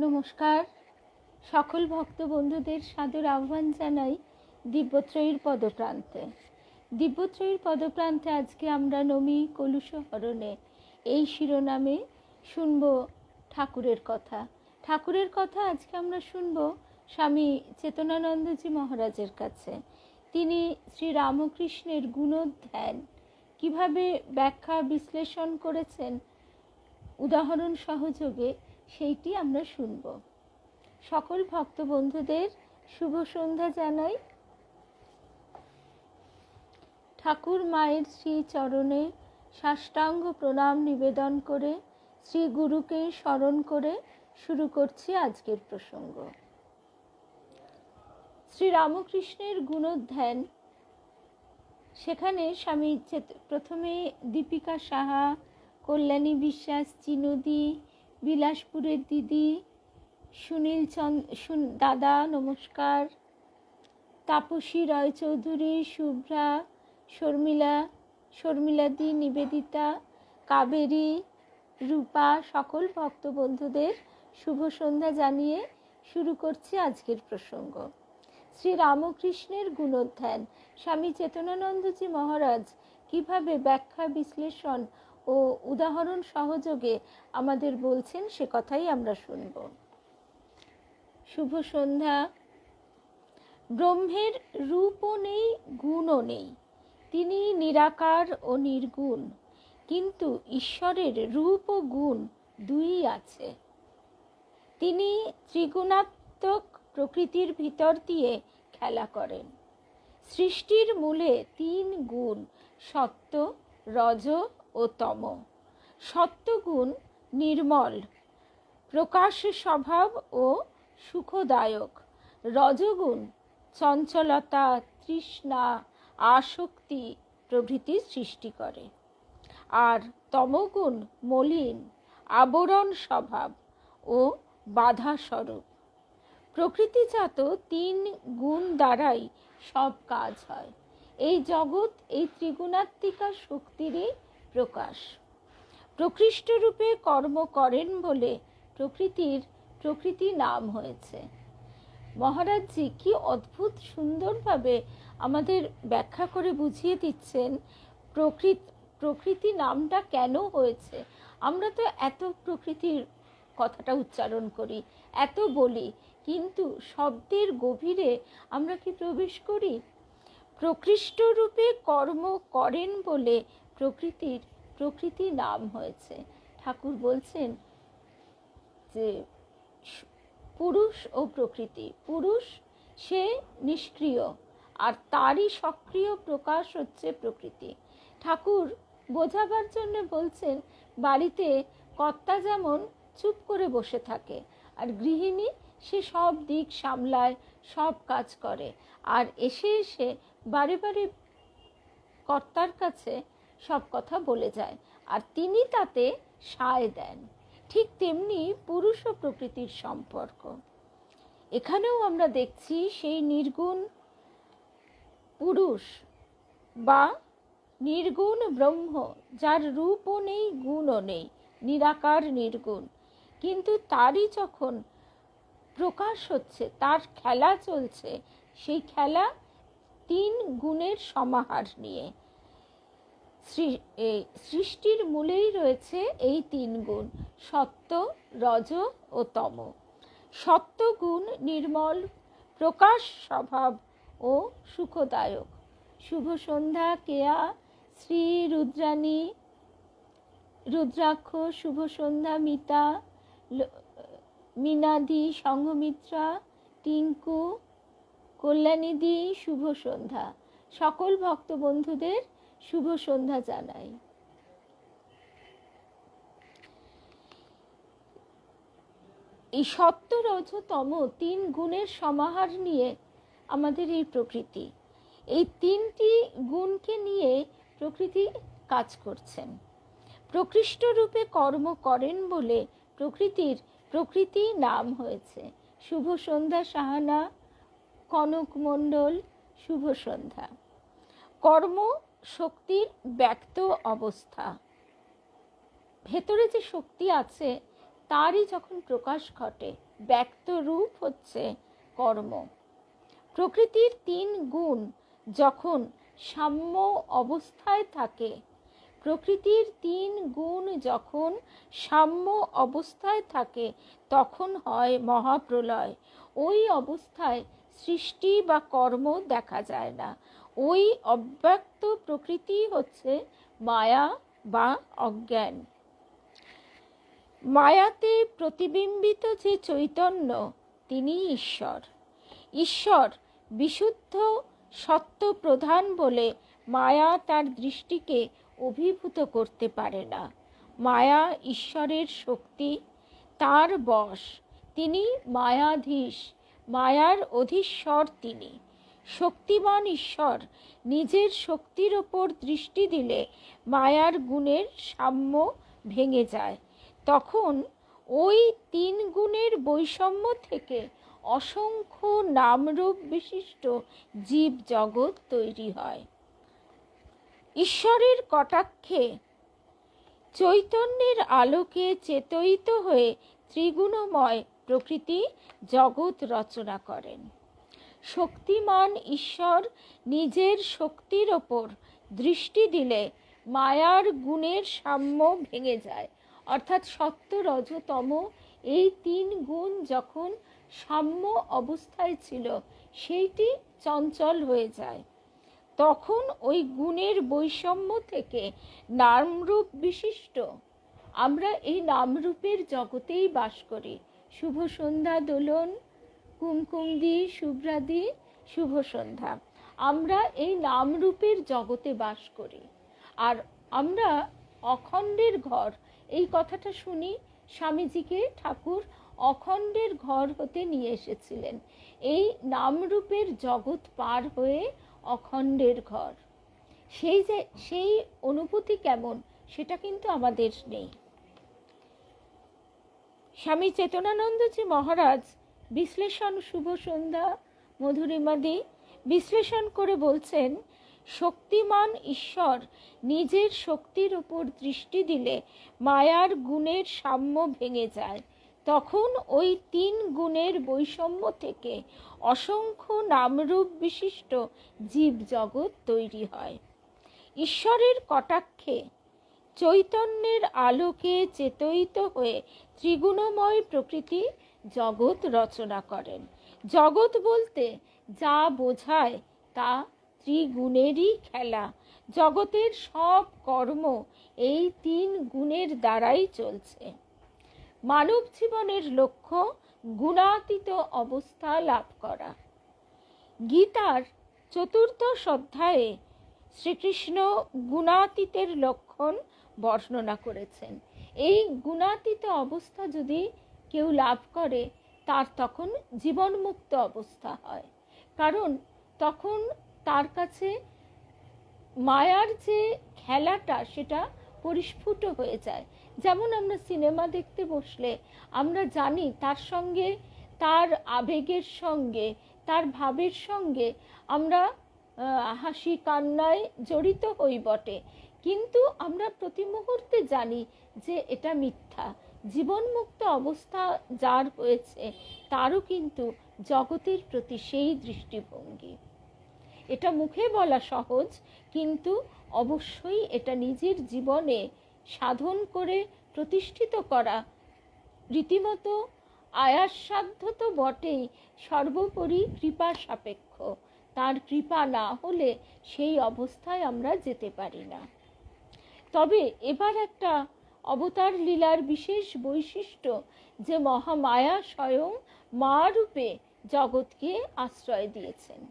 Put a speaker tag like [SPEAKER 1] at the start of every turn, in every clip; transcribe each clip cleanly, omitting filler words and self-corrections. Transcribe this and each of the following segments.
[SPEAKER 1] নমস্কার। সকল ভক্ত বন্ধুদের সাদর আহ্বান জানাই দিব্যত্রয়ীর পদপ্রান্তে। দিব্যত্রয়ীর পদপ্রান্তে আজকে আমরা নমি কলুষ হরণে এই শিরোনামে শুনব ঠাকুরের কথা। ঠাকুরের কথা আজকে আমরা শুনব স্বামী চেতনানন্দজি মহারাজের কাছে। তিনি শ্রী রামকৃষ্ণের গুণোধ্যান কিভাবে ব্যাখ্যা বিশ্লেষণ করেছেন উদাহরণ সহযোগে, সেইটি আমরা শুনব। সকল ভক্ত বন্ধুদের শুভ সন্ধ্যা জানাই। ঠাকুর মায়ের শ্রী চরণে সাষ্টাঙ্গ প্রণাম নিবেদন করে শ্রী গুরুকে স্মরণ করে শুরু করছি আজকের প্রসঙ্গ। শ্রী রামকৃষ্ণের গুণোধ্যান, সেখানে স্বামী প্রথমে দীপিকা সাহা, কল্যাণী বিশ্বাস, চিনুদি, বিলাসপুরের দিদি, সুনীল দাদা নমস্কার, তাপসী রায়চৌধুরী, শুভ্রা, শর্মিলাদি, নিবেদিতা, কাবেরী, রূপা, সকল ভক্ত বন্ধুদের শুভ সন্ধ্যা জানিয়ে শুরু করছি আজকের প্রসঙ্গ। শ্রী রামকৃষ্ণের গুণোধ্যান স্বামী চেতনানন্দজি মহারাজ কিভাবে ব্যাখ্যা বিশ্লেষণ ও উদাহরণ সহযোগে আমাদের বলছেন, সে কথাই আমরা শুনব। শুভ সন্ধ্যা। ব্রহ্মের রূপও নেই, গুণও নেই, তিনি নিরাকার ও নির্গুণ, কিন্তু ঈশ্বরের রূপ ও গুণ দুই আছে। তিনি ত্রিগুণাত্মক প্রকৃতির ভিতর দিয়ে খেলা করেন। সৃষ্টির মূলে তিন গুণ, সত্ত্ব, রজ ও তম। সত্ত্বগুণ নির্মল, প্রকাশ স্বভাব ও সুখদায়ক। রজগুণ চঞ্চলতা, তৃষ্ণা, আসক্তি প্রভৃতি সৃষ্টি করে। আর তমগুণ মলিন, আবরণ স্বভাব ও বাধা স্বরূপ। প্রকৃতিজাত তিন গুণ দ্বারাই সব কাজ হয়। এই জগৎ এই ত্রিগুণাত্মিকা শক্তিরই প্রকাশ। প্রকৃষ্ট রূপে কর্ম করেন বলে প্রকৃতি নাম হয়েছে। মহারাজজি কি অদ্ভুত সুন্দরভাবে আমাদের ব্যাখ্যা করে বুঝিয়ে দিচ্ছেন প্রকৃতি নামটা কেন হয়েছে। আমরা তো এত প্রকৃতির কথাটা উচ্চারণ করি, এত বলি, কিন্তু শব্দের গভীরে আমরা কি প্রবেশ করি? প্রকৃষ্ট রূপে কর্ম করেন বলে প্রকৃতি নাম হয়েছে। ঠাকুর বলছেন যে পুরুষ ও প্রকৃতি, পুরুষ সে নিষ্ক্রিয় আর তারই সক্রিয় প্রকাশ হচ্ছে প্রকৃতি। ঠাকুর বোঝাবার জন্য বলছেন, বাড়িতে কর্তা যেমন চুপ করে বসে থাকে আর গৃহিণী সে সব দিক সামলায়, সব কাজ করে, আর এসে বারে বারে কর্তার কাছে সব কথা বলে যায় আর তিনি তাতে সায় দেন। ঠিক তেমনি পুরুষ ও প্রকৃতির সম্পর্ক। এখানেও আমরা দেখছি সেই নির্গুণ পুরুষ বা নির্গুণ ব্রহ্ম, যার রূপও নেই, গুণও নেই, নিরাকার নির্গুণ, কিন্তু তারই যখন প্রকাশ হচ্ছে, তার খেলা চলছে, সেই খেলা তিন গুণের সমাহার নিয়ে। সৃষ্টির মূলেই রয়েছে এই তিন গুণ, সত্ত্ব, রজ ও তম। সত্ত্বগুণ নির্মল, প্রকাশ স্বভাব ও সুখদায়ক। শুভ সন্ধ্যা কেয়া, শ্রী রুদ্রাণী, রুদ্রাক্ষ, শুভ সন্ধ্যা মিতা, মিনাদি, সংঘমিত্রা, টিঙ্কু, কল্যাণীদি, শুভ সন্ধ্যা। সকল ভক্ত বন্ধুদের শুভ সন্ধ্যা জানাই। এই সত্ত্ব, রজ, তম তিন গুণের সমাহার নিয়ে আমাদের এই প্রকৃতি। এই তিনটি গুণকে নিয়ে প্রকৃতি কাজ করছেন। প্রকৃষ্ট রূপে কর্ম করেন বলে প্রকৃতি নাম হয়েছে। শুভ সন্ধ্যা সাহানা, কনক মণ্ডল, শুভ সন্ধ্যা। কর্ম শক্তির ব্যক্ত অবস্থা। ভেতরে যে শক্তি আছে তারই যখন প্রকাশ ঘটে, ব্যক্ত রূপ হচ্ছে কর্ম। প্রকৃতির 3 গুণ যখন সাম্য অবস্থায় থাকে, প্রকৃতির 3 গুণ যখন সাম্য অবস্থায় থাকে, তখন হয় মহাপ্রলয়। ওই অবস্থায় সৃষ্টি বা কর্ম দেখা যায় না। ওই অব্যক্ত প্রকৃতি হচ্ছে মায়া বা অজ্ঞান। মায়াতে প্রতিবিম্বিত যে চৈতন্য, তিনি ঈশ্বর। ঈশ্বর বিশুদ্ধ সত্য প্রধান বলে মায়া তার দৃষ্টিকে অভিভূত করতে পারে না। মায়া ঈশ্বরের শক্তি, তার বশ। তিনি মায়াধীশ, মায়ার অধীশ্বর তিনি। শক্তিমান ঈশ্বর নিজের শক্তির ওপর দৃষ্টি দিলে মায়ার গুণের সাম্য ভেঙে যায়। তখন ওই 3 গুণের বৈষম্য থেকে অসংখ্য নামরূপ বিশিষ্ট জীব জগৎ তৈরি হয়। ঈশ্বরের কটাক্ষে চৈতন্যের আলোকে চেতয়িত হয়ে ত্রিগুণময় প্রকৃতি জগৎ রচনা করেন। শক্তিমান ঈশ্বর নিজের শক্তির ওপর দৃষ্টি দিলে মায়ার গুণের সাম্য ভেঙে যায়। অর্থাৎ সত্য, রজ, তম এই 3 গুণ যখন সাম্য অবস্থায় ছিল, সেইটি চঞ্চল হয়ে যায়। তখন ওই গুণের বৈষম্য থেকে নামরূপ বিশিষ্ট, আমরা এই নামরূপের জগতেই বাস করি। শুভ সন্ধ্যা দোলন, কুমকুমদি, শুভ্রাদি, শুভ সন্ধ্যা। আমরা এই নামরূপের জগতে বাস করি। আর আমরা অখণ্ডের ঘর, এই কথাটা শুনি স্বামীজিকে ঠাকুর অখণ্ডের ঘর হতে নিয়ে এসেছিলেন। এই নামরূপের জগৎ পার হয়ে অখণ্ডের ঘর, সেই অনুভূতি কেমন, সেটা কিন্তু আমাদের নেই। স্বামী চেতনানন্দজি মহারাজ বিশ্লেষণ, শুভ সন্ধ্যা মধুরিমাদি বিশ্লেষণ করে বলছেন, শক্তিমান ঈশ্বর নিজের শক্তির উপর দৃষ্টি দিলে মায়ার গুণের সাম্য ভেঙে যায়। তখন ওই 3 গুণের বৈষম্য থেকে অসংখ্য নামরূপ বিশিষ্ট জীব জগৎ তৈরি হয়। ঈশ্বরের কটাক্ষে চৈতন্যের আলোকে চেতয়িত হয়ে ত্রিগুণময় প্রকৃতি জগৎ রচনা করেন। জগৎ বলতে যা বোঝায় তা ত্রিগুণেরই খেলা। জগতের সব কর্ম এই 3 গুণের দ্বারাই চলছে। মানব জীবনের লক্ষ্য গুণাতীত অবস্থা লাভ করা। গীতার 4th অধ্যায়ে শ্রীকৃষ্ণ গুণাতীতের লক্ষণ বর্ণনা করেছেন। এই গুণাতীত অবস্থা যদি কেউ লাভ করে, তার তখন জীবনমুক্ত অবস্থা হয়। কারণ তখন তার কাছে মায়ার যে খেলাটা, সেটা পরিস্ফুট হয়ে যায়। যেমন আমরা সিনেমা দেখতে বসলে আমরা জানি তার সঙ্গে, তার আবেগের সঙ্গে, তার ভাবের সঙ্গে আমরা হাসি কান্নায় জড়িত হই বটে, কিন্তু আমরা প্রতি মুহূর্তে জানি যে এটা মিথ্যা। জীবনমুক্ত অবস্থা যার হয়েছে, তারও কিন্তু জগতের প্রতি সেই দৃষ্টিভঙ্গি। এটা মুখে বলা সহজ, কিন্তু অবশ্যই এটা নিজের জীবনে সাধন করে প্রতিষ্ঠিত করা রীতিমতো আয়াসসাধ্য তো বটেই, সর্বোপরি কৃপা সাপেক্ষ। তার কৃপা না হলে সেই অবস্থায় আমরা যেতে পারি না। তবে এবার একটা অবতার লীলার বিশেষ বৈশিষ্ট্য, যে মহামায়া স্বয়ং মা রূপে জগৎকে আশ্রয় দিয়েছেন।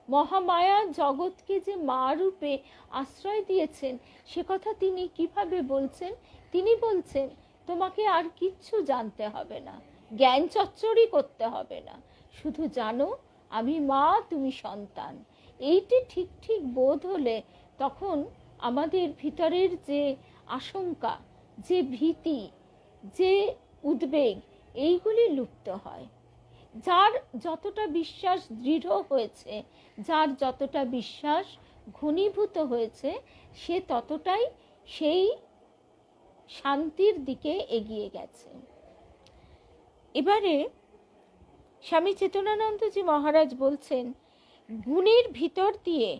[SPEAKER 1] মহামায়া জগৎকে যে মা রূপে আশ্রয় দিয়েছেন, সে কথা তিনি কিভাবে বলছেন? তিনি বলছেন, তোমাকে আর কিচ্ছু জানতে হবে না, জ্ঞান চচ্চড়ি করতে হবে না, শুধু জানো আমি মা, তুমি সন্তান। এইটি ঠিক ঠিক বোধ হলে তখন আমাদের ভিতরের যে আশঙ্কা, যে ভীতি, যে উদ্বেগ, এইগুলি লুপ্ত হয়। যার যতটা বিশ্বাস দৃঢ় হয়েছে, যার যতটা বিশ্বাস ঘনীভূত হয়েছে, সে ততটাই সেই শান্তির দিকে এগিয়ে গেছে। এবারে স্বামী চেতনানন্দজি মহারাজ বলছেন, গুণের ভিতর দিয়ে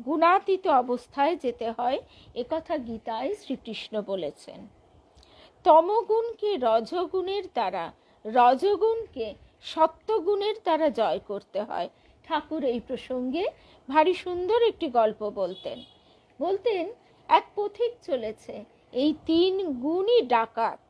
[SPEAKER 1] গুণাতীত অবস্থায় যেতে হয়, একথা গীতায় শ্রীকৃষ্ণ বলেছেন। তমগুণকে রজগুণের দ্বারা, রজগুণকে সত্যগুণের দ্বারা জয় করতে হয়। ঠাকুর এই প্রসঙ্গে ভারী সুন্দর একটি গল্প বলতেন, এক পথিক চলেছে, এই 3 গুণই ডাকাত।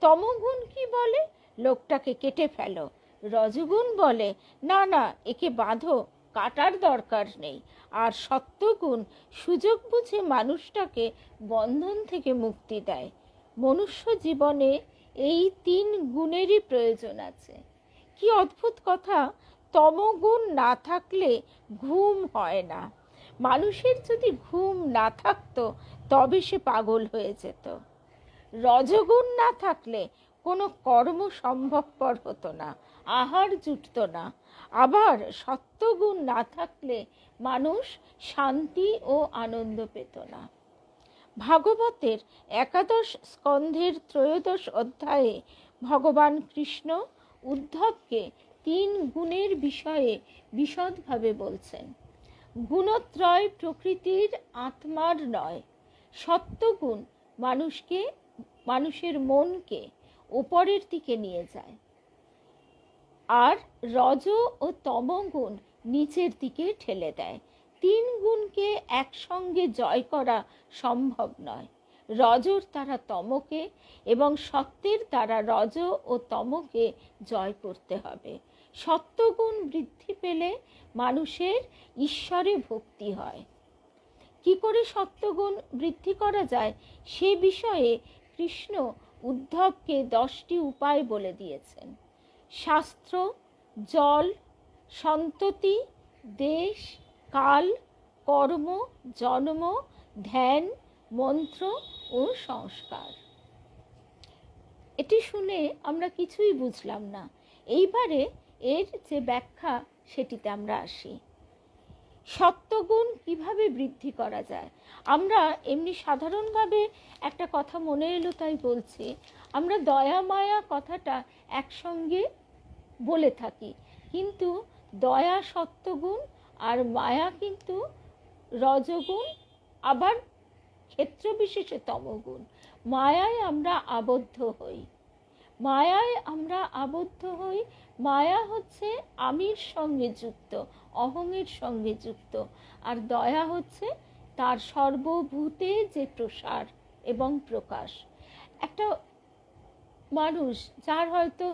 [SPEAKER 1] তমগুণ কি বলে, লোকটাকে কেটে ফেলো। রজগুণ বলে, না না, একে বাঁধো, কাটার দরকার নেই। আর সত্যগুণ সুযোগ বুঝে মানুষটাকে বন্ধন থেকে মুক্তি দেয়। মনুষ্য জীবনে এই 3 গুণেরই প্রয়োজন আছে। কি অদ্ভুত কথা, তমগুণ না থাকলে ঘুম হয় না। মানুষের যদি ঘুম না থাকতো তবে সে পাগল হয়ে যেত। রজগুণ না থাকলে কোনো কর্ম সম্ভবপর হতো না, আহার জুটতো না। আবার সত্যগুণ না থাকলে মানুষ শান্তি ও আনন্দ পেত না। ভাগবতের 11 স্কন্ধের 13 অধ্যায়ে ভগবান কৃষ্ণ উদ্ধবকে 3 গুণের বিষয়ে বিশদভাবে বলছেন। গুণত্রয় প্রকৃতির আত্মার নয়। সত্যগুণ মানুষের মনকে উপরের দিকে নিয়ে যায়, আর রজ ও তমগুণ নিচের দিকে ঠেলে দেয়। 3 গুণকে একসঙ্গে জয় করা সম্ভব নয়। রজর দ্বারা তমকে এবং সত্যের দ্বারা রজ ও তমকে জয় করতে হবে। সত্যগুণ বৃদ্ধি পেলে মানুষের ঈশ্বরে ভক্তি হয়। কি করে সত্যগুণ বৃদ্ধি করা যায় সে বিষয়ে কৃষ্ণ উদ্ধবকে 10টি উপায় বলে দিয়েছেন। শাস্ত্র, জল, সন্ততি, দেশ, কাল, কর্ম, জন্ম, ধ্যান, মন্ত্র ও সংস্কার। এটি শুনে আমরা কিছুই বুঝলাম না। এইবারে এর যে ব্যাখ্যা সেটিতে আমরা আসি। সত্যগুণ কিভাবে বৃদ্ধি করা যায়? আমরা এমনি সাধারণভাবে একটা কথা মনে এলো তাই বলছি, আমরা দয়া মায়া কথাটা একসঙ্গে বলে থাকি, কিন্তু দয়া সত্যগুণ আর মায়া কিন্তু রজগুণ, আবার ক্ষেত্র বিশেষে তমগুণ। মায়ায় আমরা আবদ্ধ হই। মায়া হচ্ছে আমির সঙ্গে যুক্ত, অহংয়ের সঙ্গে যুক্ত। আর দয়া হচ্ছে তার সর্বভূতে যে প্রসার এবং প্রকাশ। একটা মানুষ যার হয়তো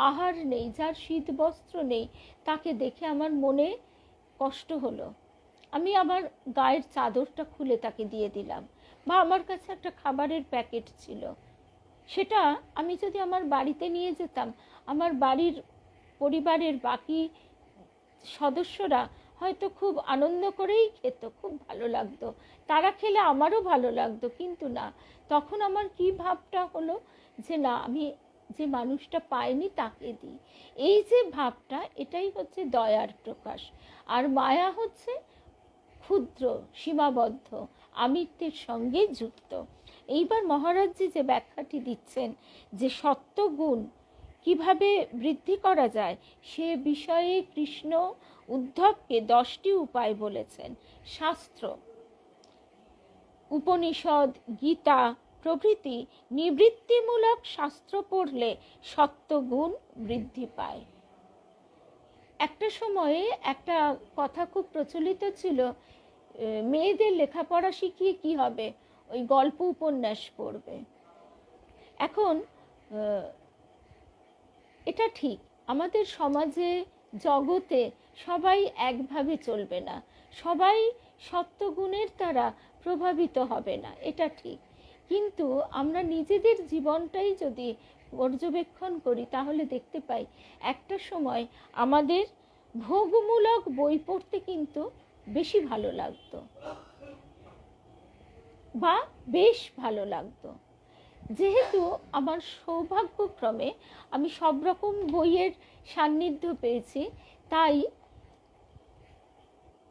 [SPEAKER 1] আহার নেই, যার শীত বস্ত্র নেই, তাকে দেখে আমার মনে কষ্ট হলো, আমি আমার গায়ের চাদরটা খুলে তাকে দিয়ে দিলাম। বা আমার কাছে একটা খাবারের প্যাকেট ছিল, সেটা আমি যদি আমার বাড়িতে নিয়ে যেতাম, আমার বাড়ির পরিবারের বাকি সদস্যরা হয়তো খুব আনন্দ করেই খেত, খুব ভালো লাগতো, তারা খেলে আমারও ভালো লাগতো। কিন্তু না, তখন আমার কি ভাবটা হলো যে না, আমি যে মানুষটা পাইনি তাকে দিই। এই যে ভাবটা, এটাই হচ্ছে দয়ার প্রকাশ। আর মায়া হচ্ছে ক্ষুদ্র, সীমাবদ্ধ, আমিত্বের সঙ্গে যুক্ত। এইবার মহারাজজি যে ব্যাখ্যাটি দিচ্ছেন যে সত্যগুণ কিভাবে বৃদ্ধি করা যায় সে বিষয়ে কৃষ্ণ উদ্ধবকে 10টি উপায় বলেছেন। শাস্ত্র, উপনিষদ, গীতা প্রভৃতি নিবৃত্তিমূলক শাস্ত্র পড়লে সত্যগুণ বৃদ্ধি পায়। একটা সময়ে একটা কথা খুব প্রচলিত ছিল, মেয়েদের লেখাপড়া শিখিয়ে কি হবে, ওই গল্প উপন্যাস পড়বে। এখন এটা ঠিক, আমাদের সমাজে জগতে সবাই একভাবে চলবে না, সবাই সত্যগুণের দ্বারা প্রভাবিত হবে না, এটা ঠিক। কিন্তু আমরা নিজেদের জীবনটাই যদি পর্যবেক্ষণ করি তাহলে দেখতে পাই একটা সময় আমাদের ভোগমূলক বই পড়তে কিন্তু বেশি ভালো লাগতো বা বেশ ভালো লাগতো। যেহেতু আমার সৌভাগ্যক্রমে আমি সব রকম বইয়ের সান্নিধ্য পেয়েছি, তাই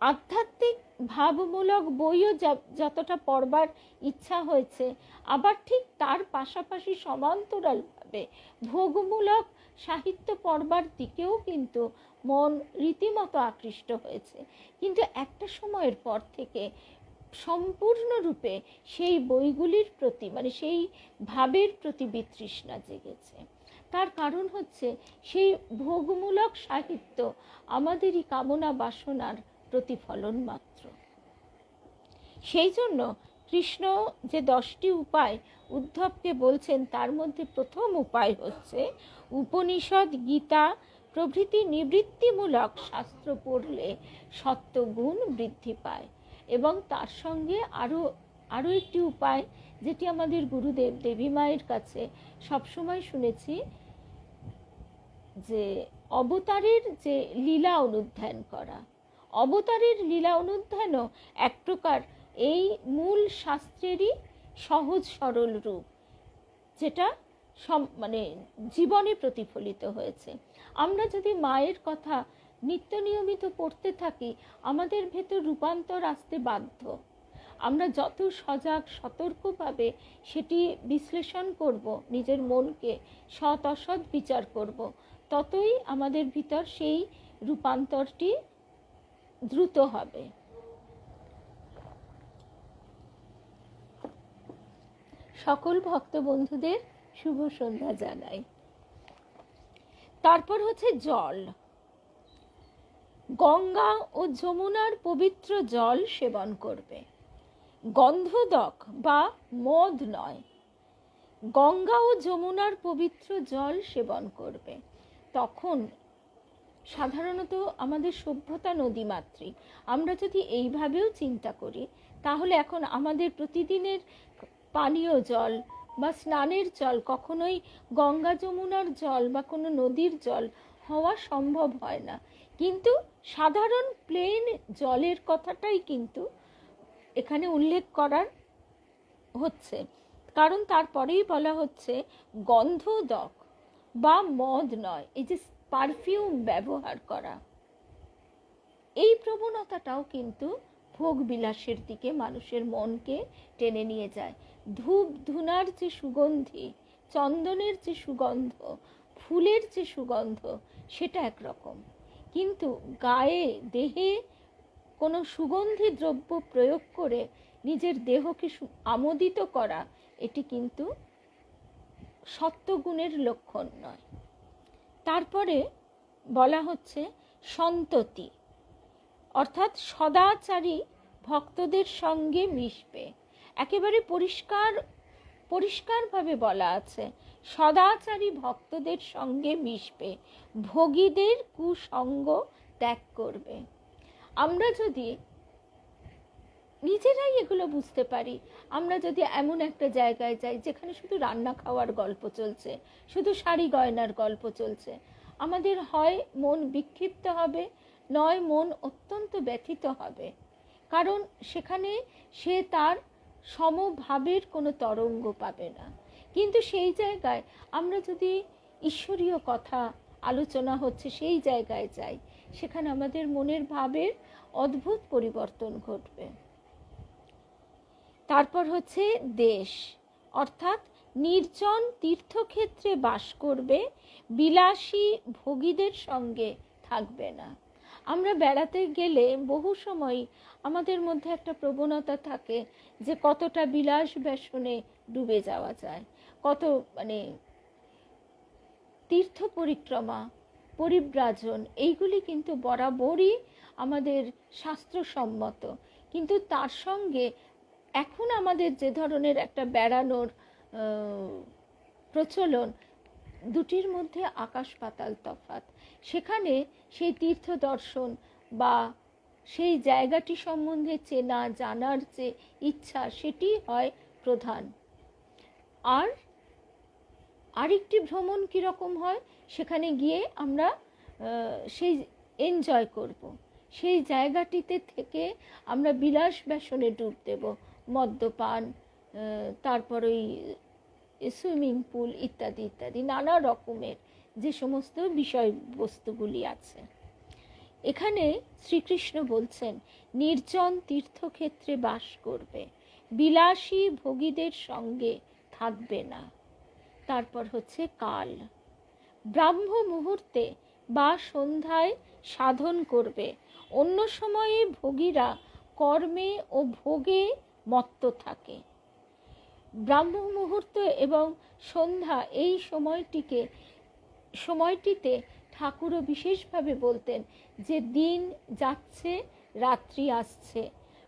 [SPEAKER 1] আধ্যাত্মিক ভাবমূলক বইও যতটা পড়বার ইচ্ছা হয়েছে, আবার ঠিক তার পাশাপাশি সমান্তরালভাবে ভাবে ভোগমূলক সাহিত্য পড়বার দিকেও কিন্তু মন রীতিমতো আকৃষ্ট হয়েছে। কিন্তু একটা সময়ের পর থেকে সম্পূর্ণরূপে সেই বইগুলির প্রতি, মানে সেই ভাবের প্রতি বিতৃষ্ণা জেগেছে। তার কারণ হচ্ছে সেই ভোগমূলক সাহিত্য আমাদেরই কামনা বাসনার প্রতিফলন মাত্র। সেই জন্য কৃষ্ণ যে 10টি উপায় উদ্ধবকে বলছেন, তার মধ্যে প্রথম উপায় হচ্ছে উপনিষদ, গীতা প্রভৃতি নিবৃত্তিমূলক শাস্ত্র পড়লে সত্ত্বগুণ বৃদ্ধি পায়। এবং তার সঙ্গে আরও একটি উপায়, যেটি আমাদের গুরুদেব দেবী মায়ের কাছে সবসময় শুনেছি, যে অবতারের যে লীলা অনুধ্যান করা। অবতারের লীলা অনুধ্যানও এক প্রকার এই মূল শাস্ত্রেরই সহজ সরল রূপ, যেটা মানে জীবনে প্রতিফলিত হয়েছে। আমরা যদি মায়ের কথা নিত্য নিয়মিত পড়তে থাকি, আমাদের ভেতর রূপান্তর আসতে বাধ্য। আমরা যত সজাগ সতর্কভাবে সেটি বিশ্লেষণ করব, নিজের মনকে সৎ অসৎ বিচার করব, ততই আমাদের ভিতর সেই রূপান্তরটি দ্রুত হবে। সকল ভক্ত বন্ধুদের শুভ সন্ধ্যা জানাই। তারপর হচ্ছে জল। গঙ্গা ও যমুনার পবিত্র জল সেবন করবে, গন্ধদক বা মদ নয়। গঙ্গা ও যমুনার পবিত্র জল সেবন করবে। তখন সাধারণত আমাদের সভ্যতা নদীমাতৃক, আমরা যদি এইভাবেও চিন্তা করি, তাহলে এখন আমাদের প্রতিদিনের পানীয় জল বা স্নানের জল কখনোই গঙ্গা যমুনার জল বা কোনো নদীর জল হওয়া সম্ভব হয় না। কিন্তু সাধারণ প্লেন জলের কথাটাই কিন্তু এখানে উল্লেখ করার হচ্ছে, কারণ তারপরেই বলা হচ্ছে গন্ধদক বা মদ নয়। এই যে পারফিউম ব্যবহার করা, এই প্রবণতাটাও কিন্তু ভোগ বিলাসের দিকে মানুষের মনকে টেনে নিয়ে যায়। ধূপ ধুনার যে সুগন্ধি, চন্দনের যে সুগন্ধ, ফুলের যে সুগন্ধ, সেটা একরকম, কিন্তু গায়ে দেহে কোনো সুগন্ধি দ্রব্য প্রয়োগ করে নিজের দেহকে আমোদিত করা, এটি কিন্তু সত্ত্বগুণের লক্ষণ নয়। তারপরে বলা হচ্ছে সন্ততি, অর্থাৎ সদাচারী ভক্তদের সঙ্গে মিশবে। একেবারে পরিষ্কারভাবে বলা আছে, সদাচারী ভক্তদের সঙ্গে মিশবে, ভোগীদের কুসঙ্গ ত্যাগ করবে। আমরা যদি নিজেরাই এগুলো বুঝতে পারি, আমরা যদি এমন একটা জায়গায় যাই যেখানে শুধু রান্না খাওয়ার গল্প চলছে, শুধু শাড়ি গয়নার গল্প চলছে, আমাদের হয় মন বিক্ষিপ্ত হবে, নয় মন অত্যন্ত ব্যথিত হবে, কারণ সেখানে সে তার সমভাবের কোনো তরঙ্গ পাবে না। কিন্তু সেই জায়গায় আমরা যদি ঈশ্বরীয় কথা আলোচনা হচ্ছে সেই জায়গায় যাই, সেখানে আমাদের মনের ভাবের অদ্ভুত পরিবর্তন ঘটবে। তারপর হচ্ছে দেশ, অর্থাৎ নির্জন তীর্থক্ষেত্রে বাস করবে, বিলাসী ভোগীদের সঙ্গে থাকবে না। আমরা বেড়াতে গেলে বহু সময় আমাদের মধ্যে একটা প্রবণতা থাকে যে কতটা বিলাস ব্যসনে ডুবে যাওয়া যায়, কত মানে তীর্থ পরিক্রমা, পরিব্রাজন, এইগুলি কিন্তু বরাবরই আমাদের শাস্ত্রসম্মত। কিন্তু তার সঙ্গে এখন আমাদের যে ধরনের একটা বেড়ানোর প্রচলন, দুটির মধ্যে আকাশ পাতাল তফাৎ। সেখানে সেই তীর্থ দর্শন বা সেই জায়গাটি সম্বন্ধে চেনা জানার যে ইচ্ছা, সেটি হয় প্রধান। আর আরেকটি ভ্রমণ কীরকম হয়, সেখানে গিয়ে আমরা সেই এনজয় করব, সেই জায়গাটিতে থেকে আমরা বিলাস ব্যসনে ডুব দেব, মদ্যপান, তারপর ওই সুইমিং পুল ইত্যাদি ইত্যাদি নানা রকমের যে সমস্ত বিষয়বস্তুগুলি আছে। এখানে শ্রীকৃষ্ণ বলছেন নির্জন তীর্থক্ষেত্রে বাস করবে, বিলাসী ভোগীদের সঙ্গে থাকবে না। তারপর হচ্ছে কাল। ব্রাহ্ম মুহূর্তে বা সন্ধ্যায় সাধন করবে, অন্য সময়ে ভোগীরা কর্মে ও ভোগে মত্ত থাকে। ব্রাহ্ম মুহূর্ত এবং সন্ধ্যা এই সময়টিতে ঠাকুরও বিশেষভাবে বলতেন যে দিন যাচ্ছে রাত্রি আসছে,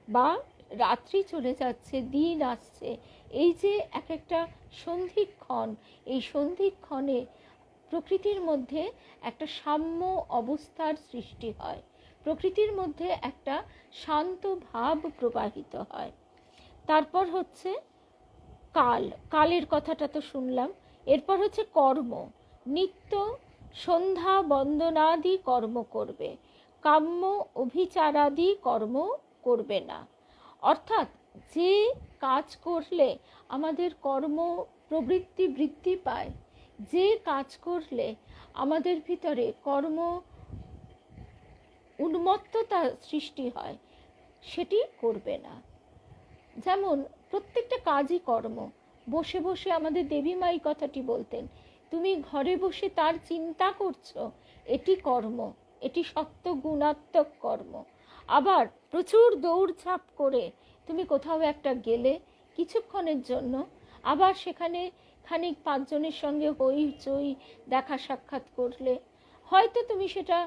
[SPEAKER 1] বা রাত্রি চলে যাচ্ছে দিন আসছে। এই যে এক একটা সন্ধিক্ষণ, এই সন্ধিক্ষণে প্রকৃতির মধ্যে একটা সাম্য অবস্থার সৃষ্টি হয়, প্রকৃতির মধ্যে একটা শান্ত ভাব প্রবাহিত হয়। তারপর হচ্ছে কাল, কালের কথাটা তো শুনলাম। এরপর হচ্ছে কর্ম। নিত্য সন্ধ্যা বন্দনাদি কর্ম করবে, কাম্য অভিচারাদি কর্ম করবে না। অর্থাৎ যে কাজ করলে আমাদের কর্ম প্রবৃত্তি বৃদ্ধি পায়, যে কাজ করলে আমাদের ভিতরে কর্ম উন্মত্ততা সৃষ্টি হয়, সেটি করবে না। যেমন প্রত্যেকটা কাজই কর্ম। বসে বসে আমাদের দেবী মাই কথাটি বলতেন, তুমি ঘরে বসে তার চিন্তা করছো, এটি কর্ম, এটি সত্য গুণাত্মক কর্ম। আবার প্রচুর দৌড়ঝাঁপ করে তুমি কোথাও একটা গেলে কিছুক্ষণের জন্য, আবার সেখানে খানিক পাঁচজনের সঙ্গে হইচই দেখা সাক্ষাৎ করলে, হয়তো তুমি সেটা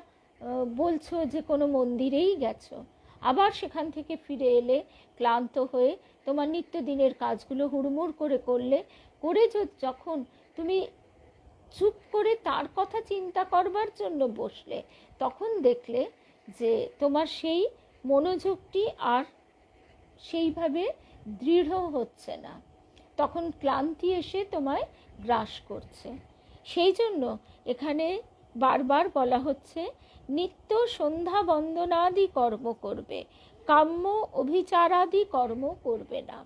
[SPEAKER 1] বলছো যে কোনো মন্দিরেই গেছো, আবার সেখান থেকে ফিরে এলে ক্লান্ত হয়ে তোমার নিত্যদিনের কাজগুলো হুড়মুড় করে করলে, করে যখন তুমি চুপ করে তার কথা চিন্তা করবার জন্য বসলে, তখন দেখলে যে তোমার সেই মনোযোগটি আর সেইভাবে দৃঢ় হচ্ছে না, তখন ক্লান্তি এসে তোমায় গ্রাস করছে। সেই জন্য এখানে বারবার বলা হচ্ছে নিত্য সন্ধ্যা বন্দনাদি কর্ম করবে, কাম্য অভিচারাদি কর্ম করবে না।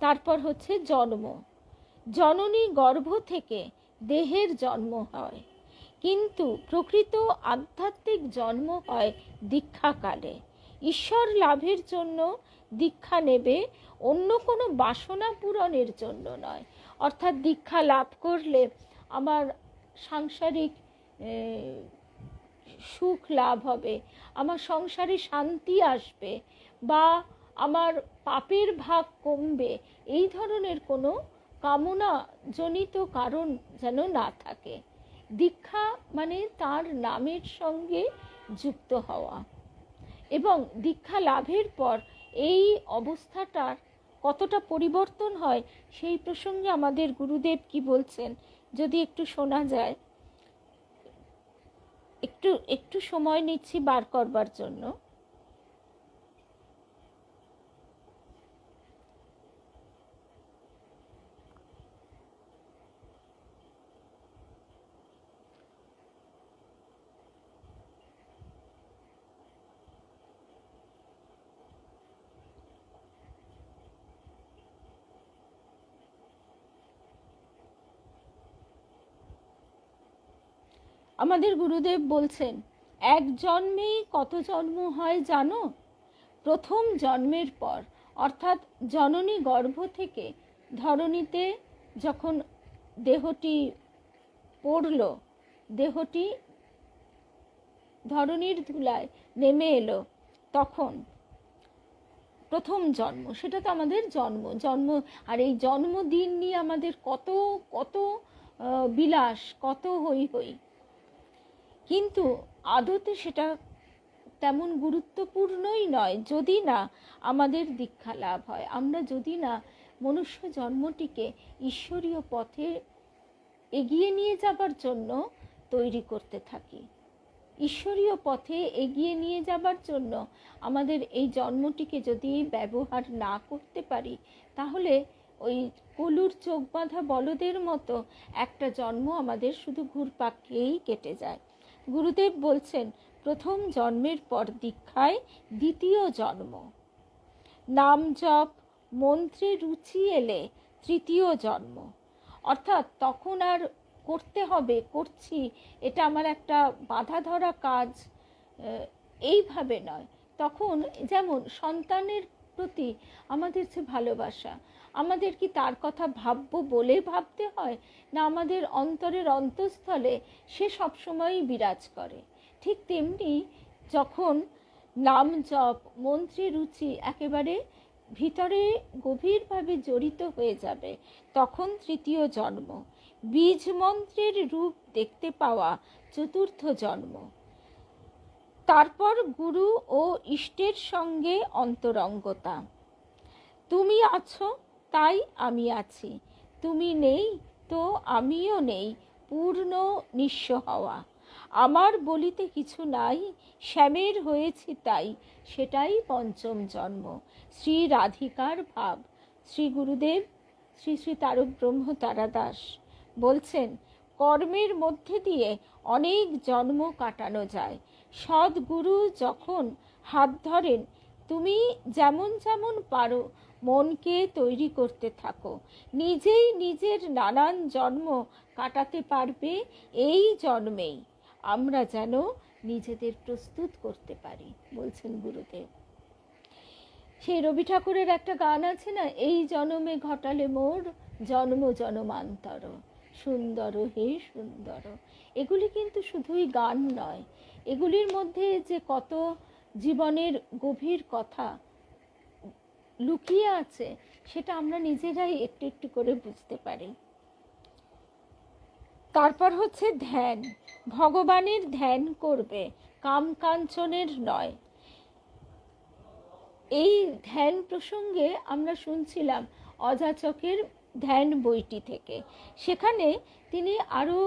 [SPEAKER 1] তারপর হচ্ছে জন্ম। জননী গর্ভ থেকে দেহের জন্ম হয়, কিন্তু প্রকৃত আধ্যাত্মিক জন্ম হয় দীক্ষাকালে। ঈশ্বর লাভের জন্য দীক্ষা নেবে, অন্য কোনো বাসনা পূরণের জন্য নয়। অর্থাৎ দীক্ষা লাভ করলে আমার সাংসারিক সুখ লাভ হবে, আমার সংসারে শান্তি আসবে, বা আমার পাপের ভাগ কমবে, এই ধরনের কোনো কামনা জনিত কারণ যেন না থাকে। দীক্ষা মানে তার নামের সঙ্গে যুক্ত হওয়া। এবং দীক্ষা লাভের পর এই অবস্থাটার কতটা পরিবর্তন হয়, সেই প্রসঙ্গে আমাদের গুরুদেব কি বলছেন যদি একটু শোনা যায়। একটু সময় নিচ্ছি বার করবার জন্য। আমাদের গুরুদেব বলছেন, এক জন্মেই কত জন্ম হয় জানো? প্রথম জন্মের পর, অর্থাৎ জননী গর্ভ থেকে ধরণীতে যখন দেহটি পড়ল, দেহটি ধরণীর ধুলায় নেমে এলো, তখন প্রথম জন্ম, সেটা তো আমাদের জন্ম। আর এই জন্মদিন নিয়ে আমাদের কত কত বিলাস, কত হই হই, কিন্তু আদতে সেটা তেমন গুরুত্বপূর্ণই নয় যদি না আমাদের দীক্ষা লাভ হয়, আমরা যদি না মনুষ্য জন্মটিকে ঈশ্বরীয় পথে এগিয়ে নিয়ে যাবার জন্য তৈরি করতে থাকি। ঈশ্বরীয় পথে এগিয়ে নিয়ে যাবার জন্য আমাদের এই জন্মটিকে যদি ব্যবহার না করতে পারি, তাহলে ওই কলুর চোখ বাঁধা বলদের মতো একটা জন্ম আমাদের শুধু ঘুরপাক খেয়েই কেটে যায়। গুরুদেব বলছেন, প্রথম জন্মের পর দীক্ষায় দ্বিতীয় জন্ম, নাম জপ মন্ত্রে রুচি এলে তৃতীয় জন্ম। অর্থাৎ তখন আর করতে হবে, করছি, এটা আমার একটা বাধা ধরা কাজ, এইভাবে নয়। তখন যেমন সন্তানের প্রতি আমাদের যে ভালোবাসা, আমাদের কি তার কথা ভাববো বলে ভাবতে হয়, না আমাদের অন্তরের অন্তঃস্থলে সে সবসময়ই বিরাজ করে? ঠিক তেমনি যখন নাম জপ, মন্ত্রে রুচি একেবারে ভিতরে গভীরভাবে জড়িত হয়ে যাবে, তখন তৃতীয় জন্ম, বীজ মন্ত্রের রূপ দেখতে পাওয়া চতুর্থ জন্ম। তারপর গুরু ও ইষ্টের সঙ্গে অন্তরঙ্গতা। তুমি আছো তাই আমি আছি, তুমি নেই তো আমিও নেই, পূর্ণ নিঃস্ব হওয়া। আমার বলিতে কিছু নাই, শ্যামের হয়েছি তাই, সেটাই পঞ্চম জন্ম। শ্রী রাধিকার ভাব। শ্রী গুরুদেব শ্রী শ্রী তারক ব্রহ্ম তারাদাস বলছেন, কর্মের মধ্যে দিয়ে অনেক জন্ম কাটানো যায়। সদ্গুরু যখন হাত ধরেন, তুমি যেমন যেমন পারো মনকে তৈরি করতে থাকো, নিজেই নিজের নানান জন্ম কাটাতে পারবে। এই জন্মেই আমরা যেন নিজেদের প্রস্তুত করতে পারি, বলছেন গুরুদেব। সেই রবি ঠাকুরের একটা গান আছে না, এই জন্মে ঘটালে মোর জন্ম জন্মান্তর, সুন্দর হে সুন্দর। এগুলি কিন্তু শুধুই গান নয়, এগুলির মধ্যে যে কত জীবনের গভীর কথা লুকিয়ে আছে সেটা আমরা নিজেরাই একটু একটু করে বুঝতে পারি। তারপর হচ্ছে ধ্যান। ভগবানের ধ্যান করবে, কাম কাঞ্চনের নয়। এই ধ্যান প্রসঙ্গে আমরা শুনছিলাম অযাচকের ধ্যান বইটি থেকে। সেখানে তিনি আরও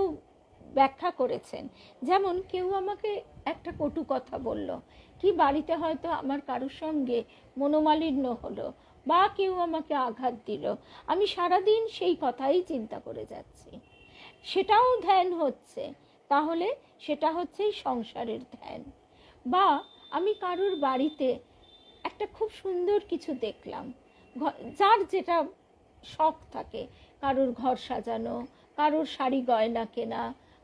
[SPEAKER 1] ব্যাখ্যা করেছেন। যেমন কেউ আমাকে একটা কটু কথা বলল, কি বাড়িতে হয়তো আমার কারোর সঙ্গে মনোমালিন্য হলো, বা কেউ আমাকে আঘাত দিল, আমি সারাদিন সেই কথাই চিন্তা করে যাচ্ছি, সেটাও ধ্যান হচ্ছে। তাহলে সেটা হচ্ছে সংসারের ধ্যান। বা আমি কারোর বাড়িতে একটা খুব সুন্দর কিছু দেখলাম, যার যেটা শখ থাকে, কারোর ঘর সাজানো, কারোর শাড়ি গয়না কেনা,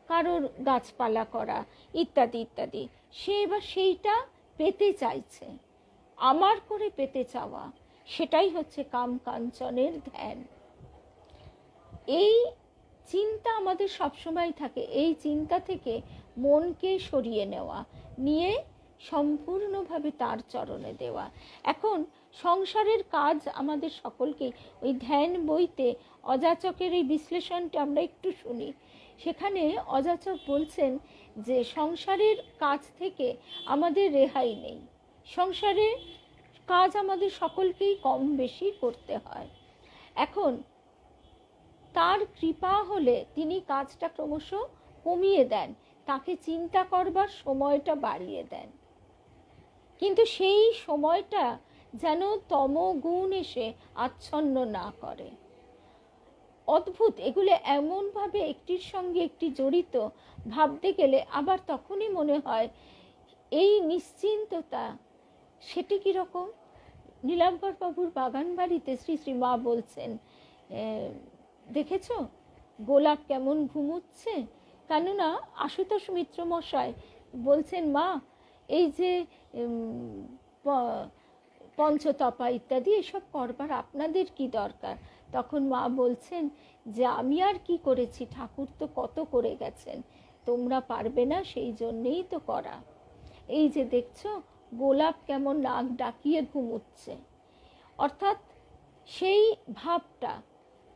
[SPEAKER 1] কারোর গাছপালা করা ইত্যাদি ইত্যাদি, সে এবার সেইটা পেতে চাইছে, আমার করে পেতে চাওয়া, সেটাই হচ্ছে কাম কাঞ্চনের ধ্যান। এই চিন্তা আমাদের সবসময় থাকে, এই চিন্তা থেকে মনকে সরিয়ে নেওয়া, নিয়ে সম্পূর্ণভাবে তার চরণে দেওয়া। এখন সংসারের কাজ আমাদের সকলকে, ওই ধ্যান বইতে অযাচকের এই বিশ্লেষণটা আমরা একটু শুনি। সেখানে অযাচক বলছেন যে সংসারের কাজ থেকে আমাদের রেহাই নেই, সংসারের কাজ আমাদের সকলকেই কম বেশি করতে হয়। এখন তার কৃপা হলে তিনি কাজটা ক্রমশ কমিয়ে দেন, তাকে চিন্তা করবার সময়টা বাড়িয়ে দেন, কিন্তু সেই সময়টা যেন তমগুণ এসে আচ্ছন্ন না করে। অদ্ভুত, এগুলো এমনভাবে একটির সঙ্গে একটি জড়িত, ভাবতে গেলে আবার তখনই মনে হয় এই নিশ্চিন্ততা সেটি কীরকম। নীলাম্বর বাবুর বাগান বাড়িতে শ্রী শ্রী মা বলছেন, দেখেছ গোলাপ কেমন ঘুমুচ্ছে? কেননা আশুতোষ মিত্র মশাই বলছেন, মা এই যে পঞ্চতপা ইত্যাদি এসব করবার আপনাদের কি দরকার? তখন মা বলছেন যে আমি আর কি করেছি, ঠাকুর তো কত করে গেছেন, তোমরা পারবে না সেই জন্যেই তো করা। এই যে দেখছো গোলাপ কেমন নাক ডাকিয়ে ঘুমুচ্ছে, অর্থাৎ সেই ভাবটা,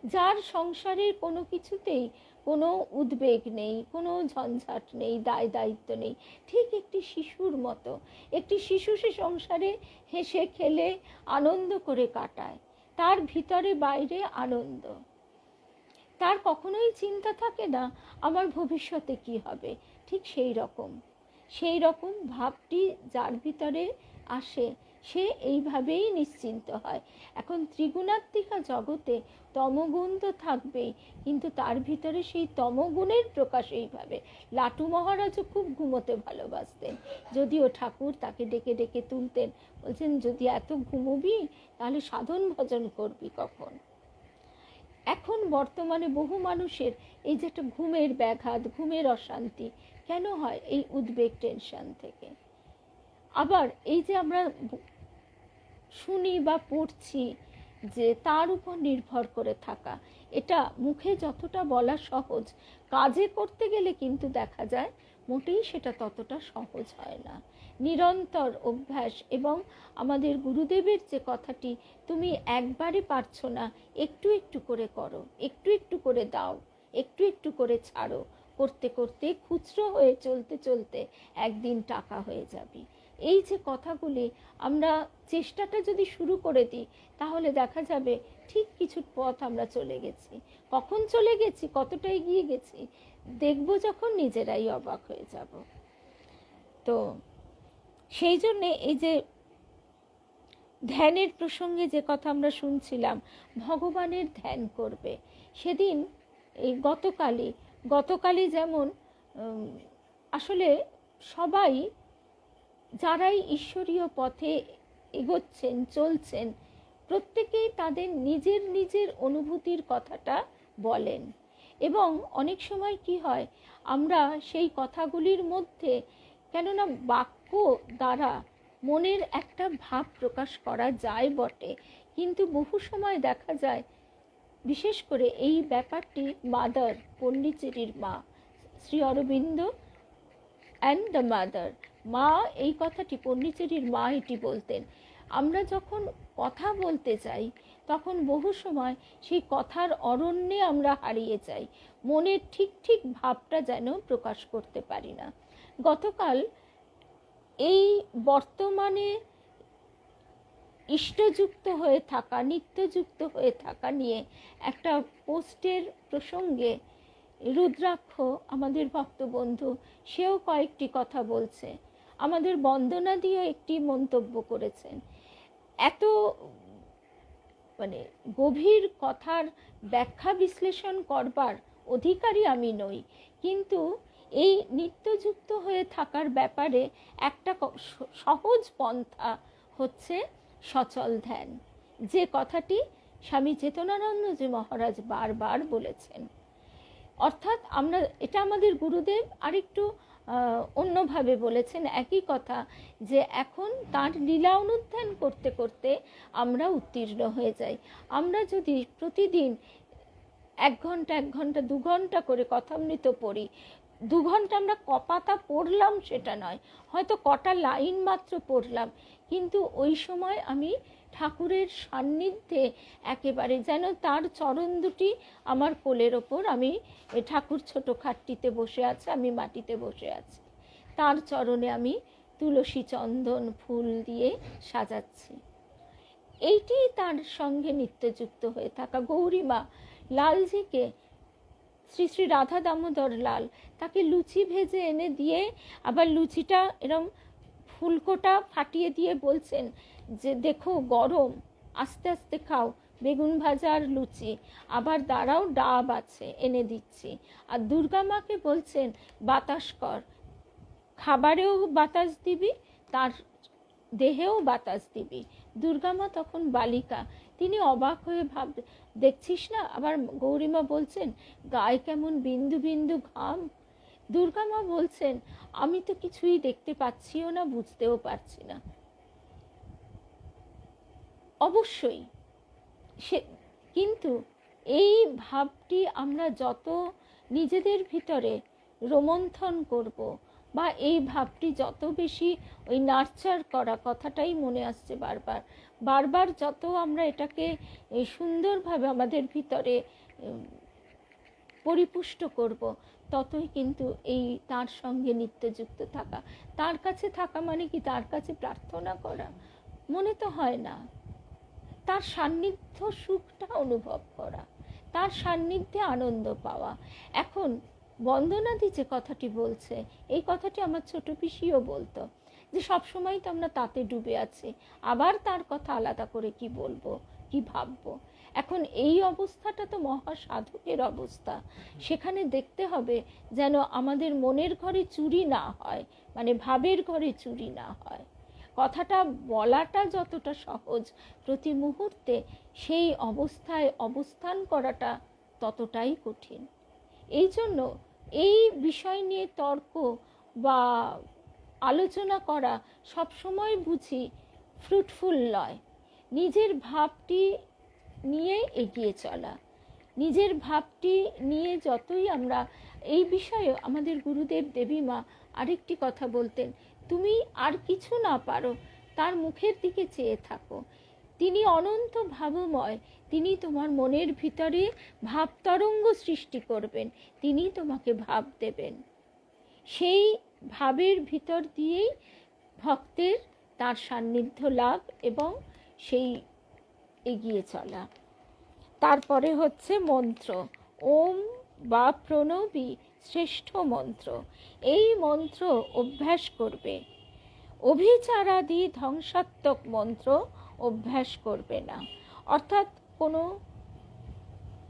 [SPEAKER 1] যার সংসারের কোনো কিছুতেই কোনো উদ্বেগ নেই, কোনো ঝঞ্ঝাট নেই, দায় দায়িত্ব নেই, ঠিক একটি শিশুর মতো। একটি শিশু সে সংসারে হেসে খেলে আনন্দ করে কাটায়, তার ভিতরে বাইরে আনন্দ, তার কখনোই চিন্তা থাকে না আমার ভবিষ্যতে কি হবে। ঠিক সেই রকম ভাবটি যার ভিতরে আসে, সে এইভাবেই নিশ্চিন্ত হয়। এখন ত্রিগুণাত্মিকা জগতে তমগুণ তো থাকবেই, কিন্তু তার ভিতরে সেই তমগুণের প্রকাশ এইভাবে। লাটু মহারাজও খুব ঘুমোতে ভালোবাসতেন, যদিও ঠাকুর তাকে ডেকে ডেকে তুলতেন, বলছেন যদি এত ঘুমোবি তাহলে সাধন ভজন করবি কখন। এখন বর্তমানে বহু মানুষের এই যে একটা ঘুমের ব্যাঘাত, ঘুমের অশান্তি কেন হয়? এই উদ্বেগ, টেনশন থেকে। আবার এই যে আমরা শুনি বা পড়ছি যে তার উপর নির্ভর করে থাকা। এটা মুখে যতটা বলা সহজ, কাজে করতে গেলে কিন্তু দেখা যায় মোটেই সেটা ততটা সহজ হয় না। নিরন্তর অভ্যাস এবং আমাদের গুরুদেবের যে কথাটি, তুমি একবারে পারছো না, একটু একটু করে করো, একটু একটু করে দাও, একটু একটু করে ছাড়ো, করতে করতে খুচরো হয়ে চলতে চলতে একদিন টাকা হয়ে যাবে। এই যে কথাগুলি আমরা চেষ্টাটা যদি শুরু করে দিই, তাহলে দেখা যাবে ঠিক কিছু পথ আমরা চলে গেছি। কখন চলে গেছি, কতটা এগিয়ে গেছি, দেখব যখন নিজেরাই অবাক হয়ে যাব। তো সেই জন্যে এই যে ধ্যানের প্রসঙ্গে যে কথা আমরা শুনছিলাম, ভগবানের ধ্যান করবে। সেদিন এই গতকালই যেমন আসলে সবাই যারাই ঈশ্বরীয় পথে এগোচ্ছেন, চলছেন, প্রত্যেকেই তাদের নিজের নিজের অনুভূতির কথাটা বলেন। এবং অনেক সময় কি হয়, আমরা সেই কথাগুলির মধ্যে, কেননা বাক্য দ্বারা মনের একটা ভাব প্রকাশ করা যায় বটে, কিন্তু বহু সময় দেখা যায়, বিশেষ করে এই ব্যাপারটি মাদার, পণ্ডিচেরির মা Sri Aurobindo and the mother, মা এই কথাটি, পণ্ডিচেরির মা এটি বলতেন, আমরা যখন কথা বলতে চাই তখন বহু সময় সেই কথার অরণ্যে আমরা হারিয়ে যাই, মনের ঠিক ঠিক ভাবটা যেন প্রকাশ করতে পারি না। গতকাল এই বর্তমানে ইষ্টযুক্ত হয়ে থাকা, নিত্যযুক্ত হয়ে থাকা নিয়ে একটা পোস্টের প্রসঙ্গে রুদ্রাক্ষ, আমাদের ভক্তবন্ধু, সেও কয়েকটি কথা বলছে। আমাদের বন্দনা দিয়েও একটি মন্তব্য করেছেন। এত গভীর কথার ব্যাখ্যা বিশ্লেষণ করবার অধিকারী আমি নই, কিন্তু এই নিত্যযুক্ত হয়ে থাকার ব্যাপারে একটা সহজ পন্থা হচ্ছে সচল ধ্যান, যে কথাটি স্বামী চেতনানন্দজি মহারাজ বারবার বলেছেন। অর্থাৎ এটা আমাদের গুরুদেব আরেকটু অন্যভাবে বলেছেন একই কথা, যে এখন তার লীলা অনুধ্যান করতে করতে আমরা উত্তীর্ণ হয়ে যাই। আমরা যদি প্রতিদিন 1 ঘন্টা 1 ঘন্টা 2 ঘন্টা করে কথামৃত পড়ি, 2 ঘন্টা আমরা কপাতা পড়লাম সেটা নয়, হয়তো কটা লাইন মাত্র পড়লাম, কিন্তু ওই সময় আমি ঠাকুরের সান্নিধ্যে একেবারে যেন তার চরণ দুটি আমার কোলের ওপর, আমি ঠাকুর ছোট খাটটিতে বসে আছে, আমি মাটিতে বসে আছি, তার চরণে আমি তুলসী চন্দন ফুল দিয়ে সাজাচ্ছি। এইটি তার সঙ্গে নিত্যযুক্ত হয়ে থাকা। গৌরীমা লালজিকে, শ্রী শ্রী রাধা দামোদর লাল, তাকে লুচি ভেজে এনে দিয়ে আবার লুচিটা এরম ফুলকোটা ফাটিয়ে দিয়ে বলছেন যে দেখো গরম, আস্তে আস্তে খাও, বেগুন ভাজা আর লুচি, আবার দাঁড়াও ডাব আছে এনে দিচ্ছি। আর দুর্গা মাকে বলছেন বাতাস কর, খাবারেও বাতাস দিবি, তার দেহেও বাতাস দিবি। দুর্গা মা তখন বালিকা, তিনি অবাক হয়ে দেখছিস না? আবার গৌরীমা বলছেন গায়ে কেমন বিন্দু বিন্দু ঘাম। দুর্গা মা বলছেন আমি তো কিছুই দেখতে পাচ্ছিও না, বুঝতেও পারছি না। অবশ্যই কিন্তু এই ভাবটি আমরা যত নিজেদের ভিতরে রোমন্থন করব, বা এই ভাবটি যত বেশি ওই নার্চার করা, কথাটাই মনে আসছে বারবার বারবার, যত আমরা এটাকে সুন্দরভাবে আমাদের ভিতরে পরিপুষ্ট করব, ততই কিন্তু এই তার সঙ্গে নিত্যযুক্ত থাকা। তার কাছে থাকা মানে কি? তার কাছে প্রার্থনা করা মনে তো হয় না, তার সান্নিধ্য সুখটা অনুভব করা, তার সান্নিধ্যে আনন্দ পাওয়া। এখন বন্দনাদি যে কথাটি বলছে, এই কথাটি আমার ছোট পিসিও বলতো, যে সবসময় তো আমরা তাতে ডুবে আছি, আবার তার কথা আলাদা করে কি বলবো, কি ভাববো। এখন এই অবস্থাটা তো মহা সাধকের অবস্থা, সেখানে দেখতে হবে যেন আমাদের মনের ঘরে চুরি না হয়, মানে ভাবের ঘরে চুরি না হয়। কথাটা বলাটা যতটা সহজ, প্রতি মুহূর্তে সেই অবস্থায় অবস্থান করাটা ততটাই কঠিন। এই জন্য এই বিষয় নিয়ে তর্ক বা আলোচনা করা সবসময় বুঝি ফ্রুটফুল নয়। নিজের ভাবটি নিয়ে এগিয়ে চলা, নিজের ভাবটি নিয়ে যতই আমরা এই বিষয়ে আমাদের গুরুদেব দেবীমা আরেকটি কথা বলতেন, তুমি আর কিছু না পারো তার মুখের দিকে চেয়ে থাকো, তিনি অনন্ত ভাবময়, তিনি তোমার মনের ভিতরে ভাব তরঙ্গ সৃষ্টি করবেন, তিনি তোমাকে ভাব দেবেন, সেই ভাবের ভিতর দিয়েই ভক্তের তার সান্নিধ্য লাভ এবং সেই এগিয়ে চলা। তারপরে হচ্ছে মন্ত্র, ওম বা প্রণবী শ্রেষ্ঠ মন্ত্র, এই মন্ত্র অভ্যাস করবে, অভিচারাদি ধ্বংসাত্মক মন্ত্র অভ্যাস করবে না, অর্থাৎ কোনো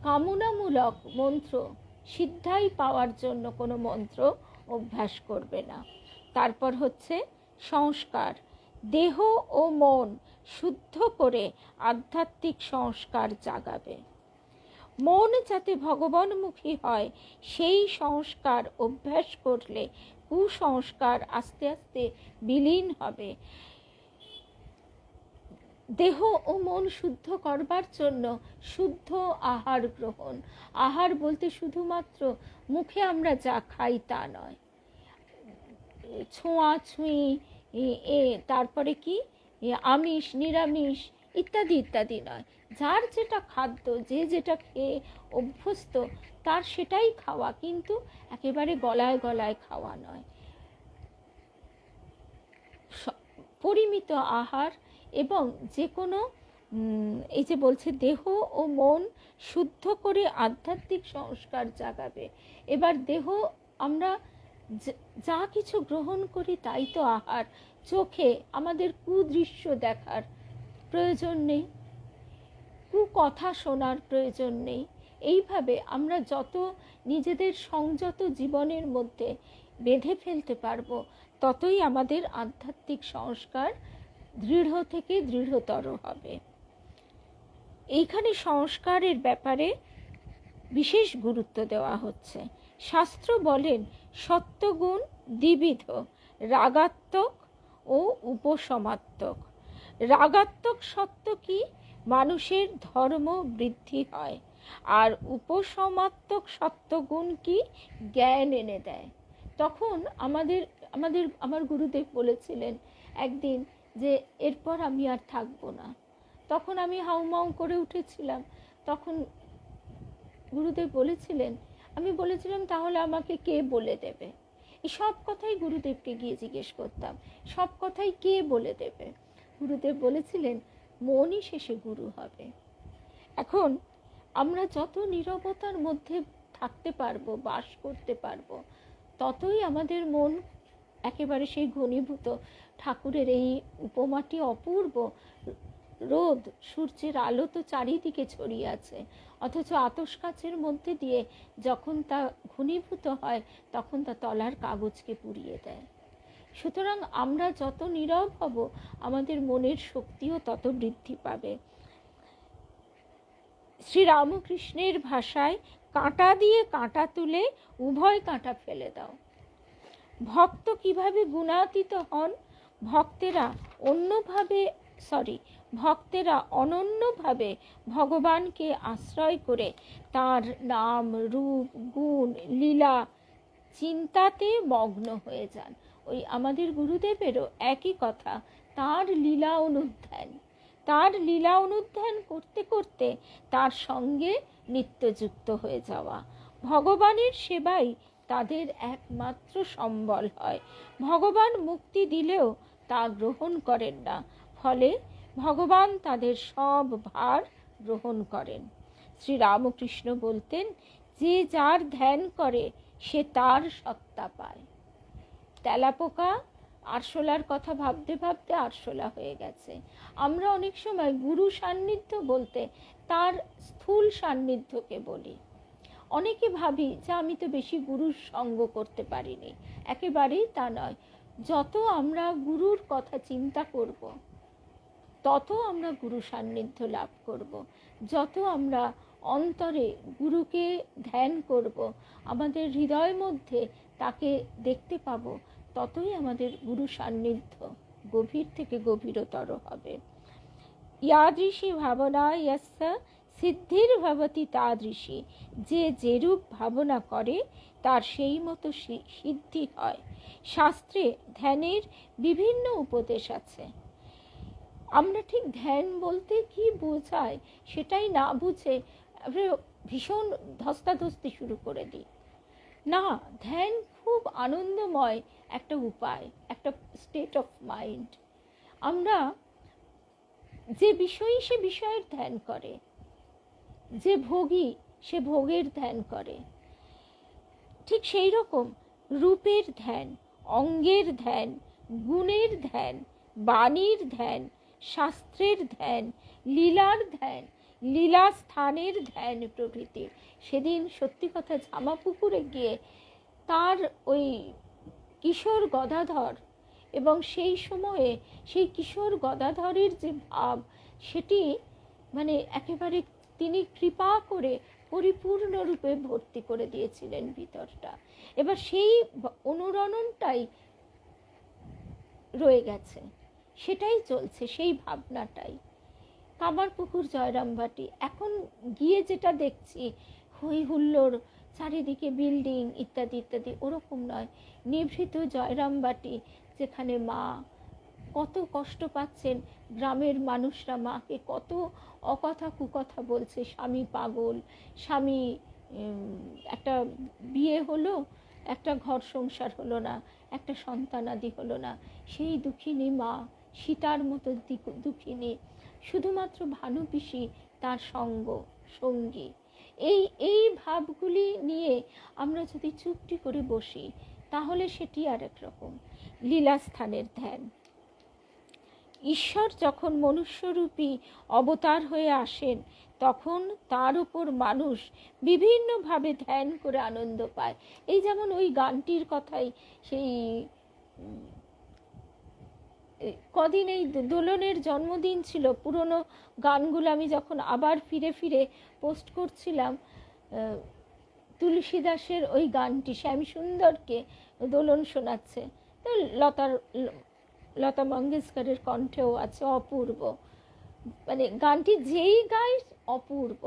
[SPEAKER 1] কামনামূলক মন্ত্র, সিদ্ধাই পাওয়ার জন্য কোনো মন্ত্র অভ্যাস করবে না। তারপর হচ্ছে সংস্কার, দেহ ও মন শুদ্ধ করে আধ্যাত্মিক সংস্কার জাগাবে, মন যাতে ভগবানমুখী হয় সেই সংস্কার অভ্যাস করলে কুসংস্কার আস্তে আস্তে বিলীন হবে। দেহ ও মন শুদ্ধ করবার জন্য শুদ্ধ আহার গ্রহণ, আহার বলতে শুধুমাত্র মুখে আমরা যা খাই তা নয়, ছোঁয়াছুঁই, তারপরে কি আমিষ নিরামিষ ইত্যাদি ইত্যাদি নয়, যার যেটা খাদ্য, যে যেটা খেয়ে অভ্যস্ত তার সেটাই খাওয়া, কিন্তু একেবারে গলায় গলায় খাওয়া নয়, পরিমিত আহার। এবং যে কোনো এই যে বলছে দেহ ও মন শুদ্ধ করে আধ্যাত্মিক সংস্কার জাগাবে, এবার দেহ আমরা যা কিছু গ্রহণ করি তাই তো আহার, চোখে আমাদের কুদৃশ্য দেখার প্রয়োজন নেই, কুকথা শোনার প্রয়োজন নেই, এইভাবে আমরা যত নিজেদের সংযত জীবনের মধ্যে বেঁধে ফেলতে পারবো ততই আমাদের আধ্যাত্মিক সংস্কার দৃঢ় থেকে দৃঢ়তর হবে। এইখানে সংস্কারের ব্যাপারে বিশেষ গুরুত্ব দেওয়া হচ্ছে। শাস্ত্র বলেন সত্যগুণ দ্বিবিধ, রাগাত্মক ও উপশমাত্মক। রাগাত্মক সত্য কি? মানুষের ধর্ম বৃদ্ধি হয়, আর উপশমাত্মক সত্যগুণ কি? জ্ঞান এনে দেয়। তখন আমার গুরুদেব বলেছিলেন একদিন যে এরপর আমি আর থাকবো না, তখন আমি হাউমাউ করে উঠেছিলাম। তখন গুরুদেব বলেছিলেন, আমি বলেছিলাম তাহলে আমাকে কে বলে দেবে? এই সব কথাই গুরুদেবকে গিয়ে জিজ্ঞেস করতাম, সব কথাই কে বলে দেবে? গুরুদেব বলেছিলেন মনই শেষে গুরু হবে। এখন আমরা যত নীরবতার মধ্যে থাকতে পারবো, বাস করতে পারবো, ততই আমাদের মন একেবারে সেই ঘনীভূত, ঠাকুরের এই উপমাটি অপূর্ব, রোদ সূর্যের আলো তো চারিদিকে ছড়িয়ে আছে, অথচ আতশ কাচের মধ্যে দিয়ে যখন তা ঘনীভূত হয় তখন তা তলার কাগজকে পুড়িয়ে দেয়। সুতরাং আমরা যত নীরব হব আমাদের মনের শক্তিও তত বৃদ্ধি পাবে। শ্রীরামকৃষ্ণের ভাষায় কাঁটা দিয়ে কাঁটা তুলে উভয় কাঁটা ফেলে দাও। ভক্ত কিভাবে গুণাতীত হন? ভক্তেরা অনন্যভাবে ভগবানকে আশ্রয় করে তার নাম রূপ গুণ লীলা চিন্তাতে মগ্ন হয়ে যান। ওই আমাদের গুরুদেবেরও একই কথা, তার লীলা অনুধ্যান করতে করতে তার সঙ্গে নিত্যযুক্ত হয়ে যাওয়া। ভগবানের সেবাই তাদের একমাত্র সম্বল হয়। ভগবান মুক্তি দিলেও তা গ্রহণ করেন না, ফলে ভগবান তাদের সব ভার গ্রহণ করেন। শ্রীরামকৃষ্ণ বলতেন, যে যার ধ্যান করে সে তার সত্তা পায়। তেলাপোকা আরশোলার কথা ভাবতে ভাবতে আরশোলা হয়ে গেছে। আমরা অনেক সময় গুরু সান্নিধ্য বলতে তার স্থূল সান্নিধ্যকে বলি। অনেকে ভাবি যে আমি তো বেশি গুরুর সঙ্গ করতে পারিনি, একেবারেই তা নয়। যত আমরা গুরুর কথা চিন্তা করব তত আমরা গুরু সান্নিধ্য লাভ করব। যত আমরা অন্তরে গুরুকে ধ্যান করব, আমাদের হৃদয়ের মধ্যে তাকে দেখতে পাবো, ততই আমাদের গুরু সান্নিধ্য গভীর থেকে গভীরতর হবে। ইয়াদৃশী ভাবনা ইয়স্য সিদ্ধির ভবতি তাদৃশী, যে যেরূপ ভাবনা করে তার সেই মতো সিদ্ধি হয়। শাস্ত্রে ধ্যানের বিভিন্ন উপদেশ আছে। আমরা ঠিক ধ্যান বলতে কি বোঝায় সেটাই না বুঝে ভীষণ ধস্তাধস্তি শুরু করে দিই। না, ধ্যান খুব আনন্দময় একটা উপায়, একটা স্টেট অফ মাইন্ড। আমরা যে বিষয়ী সে বিষয়ের ধ্যান করে, যে ভোগী সে ভোগের ধ্যান করে। ঠিক সেই রকম রূপের ধ্যান, অঙ্গের ধ্যান, গুণের ধ্যান, বাণীর ধ্যান, শাস্ত্রের ধ্যান, লীলার ধ্যান, লীলা স্থানের ধ্যান প্রভৃতির। সেদিন সত্যি কথা জামাপুকুরে গিয়ে তার ওই কিশোর গদাধর এবং সেই সময়ে সেই কিশোর গদাধরের যে ভাব, সেটি মানে একেবারে তিনি কৃপা করে পরিপূর্ণরূপে ভর্তি করে দিয়েছিলেন ভিতরটা। এবার সেই অনুরণনটাই রয়ে গেছে, সেটাই চলছে, সেই ভাবনাটাই। কামারপুকুর জয়রামবাটি এখন গিয়ে যেটা দেখছি হই হুল্লোড়, চারিদিকে বিল্ডিং ইত্যাদি ইত্যাদি, ওরকম নয়। নিভৃত জয়রামবাটি, যেখানে মা কত কষ্ট পাচ্ছেন, গ্রামের মানুষরা মাকে কত অকথা কুকথা বলছে, স্বামী পাগল, স্বামী একটা বিয়ে হলো, একটা ঘর সংসার হলো না, একটা সন্তানাদি হলো না, সেই দুঃখিনী মা, সীতার মতো দুঃখিনী, শুধুমাত্র ভানু পিসি তার সঙ্গী। এই ভাবগুলি নিয়ে আমরা যদি চুপটি করে বসি, তাহলে সেটি আরেক রকম লীলাস্থানের ধ্যান। ঈশ্বর যখন মনুষ্যরূপী অবতার হয়ে আসেন, তখন তার উপর মানুষ বিভিন্নভাবে ধ্যান করে আনন্দ পায়। এই যেমন ওই গানটির কথাই, সেই কদিন এই দোলনের জন্মদিন ছিল, পুরনো গানগুলো আমি যখন আবার ফিরে ফিরে পোস্ট করছিলাম, তুলসী দাসের ওই গানটি শ্যামসুন্দরকে দোলন শোনাচ্ছে, তো লতা মঙ্গেশকরের কণ্ঠেও আছে, অপূর্ব। মানে গানটি যেই গায় অপূর্ব,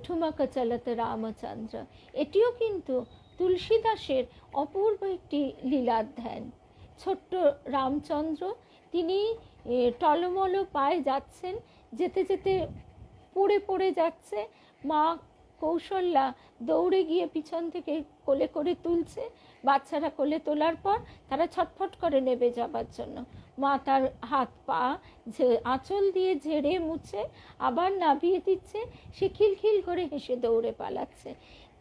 [SPEAKER 1] ঠুমকা চলতে রামচন্দ্র, এটিও কিন্তু তুলসী দাসের অপূর্ব একটি লীলাধ্যান। ছোট্ট রামচন্দ্র, তিনি টলমল পায়ে যাচ্ছেন, যেতে যেতে পড়ে পড়ে যাচ্ছে, মা কৌশল্যা দৌড়ে গিয়ে পিছন থেকে কোলে করে তুলছে। বাচ্চারা কোলে তোলার পর তারা ছটফট করে নেবে যাবার জন্য, মা তার হাত পা আঁচল দিয়ে ঝেড়ে মুছে আবার নামিয়ে দিচ্ছে, সে খিলখিল করে হেসে দৌড়ে পালাচ্ছে।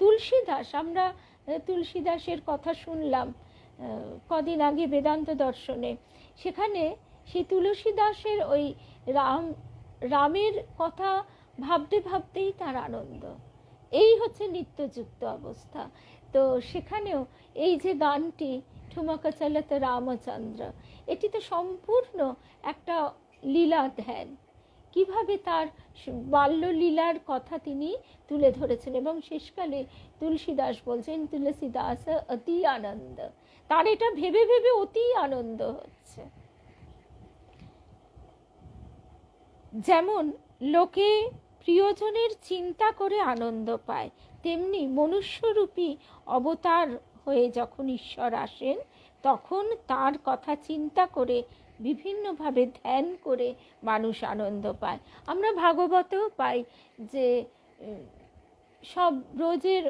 [SPEAKER 1] তুলসী দাস, আমরা তুলসী দাসের কথা শুনলাম কদিন আগে বেদান্ত দর্শনে, সেখানে সেই তুলসী দাসের ওই রামের কথা ভাবতে ভাবতেই তার আনন্দ। এই হচ্ছে নিত্যযুক্ত অবস্থা। তো সেখানেও এই যে গানটি ঠুমকা চলতে রামচন্দ্র, এটি তো সম্পূর্ণ একটা লীলা ধ্যান। কিভাবে তার বাল্যলীলার কথা তিনি তুলে ধরেছেন, এবং শেষকালে তুলসীদাস বলছেন তুলসীদাস অতি আনন্দ, তার এটা ভেবে ভেবে অতি আনন্দ হচ্ছে। যেমন লোকে প্রিয়জনের চিন্তা করে আনন্দ পায়, তেমনি মনুষ্যরূপী অবতার হয়ে যখন ঈশ্বর আসেন, তখন তার কথা চিন্তা করে বিভিন্নভাবে ধ্যান করে মানুষ আনন্দ পায়। আমরা ভাগবতেও পাই যে সব ব্রজের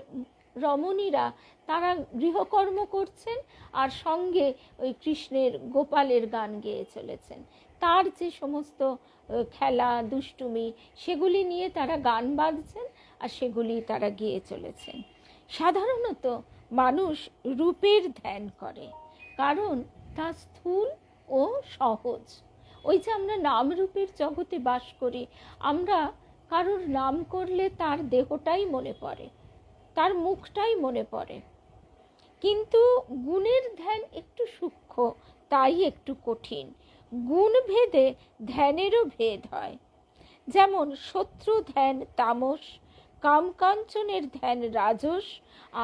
[SPEAKER 1] রমণীরা তারা গৃহকর্ম করছেন আর সঙ্গে ওই কৃষ্ণের গোপালের গান গেয়ে চলেছেন। তার যে সমস্ত খেলা দুষ্টুমি, সেগুলি নিয়ে তারা গান বাঁধছেন আর সেগুলি তারা গেয়ে চলেছেন। সাধারণত মানুষ রূপের ধ্যান করে, কারণ তা স্থূল ও সহজ। ওই যে আমরা নাম রূপের জগতে বাস করি, আমরা কারোর নাম করলে তার দেহটাই মনে পড়ে, তার মুখটাই মনে পড়ে। কিন্তু গুণের ধ্যান একটু সূক্ষ্ম, তাই একটু কঠিন। গুণ ভেদে ধ্যানেরও ভেদ হয়। যেমন শত্রু ধ্যান তামস, কামকাঞ্চনের ধ্যান রাজস,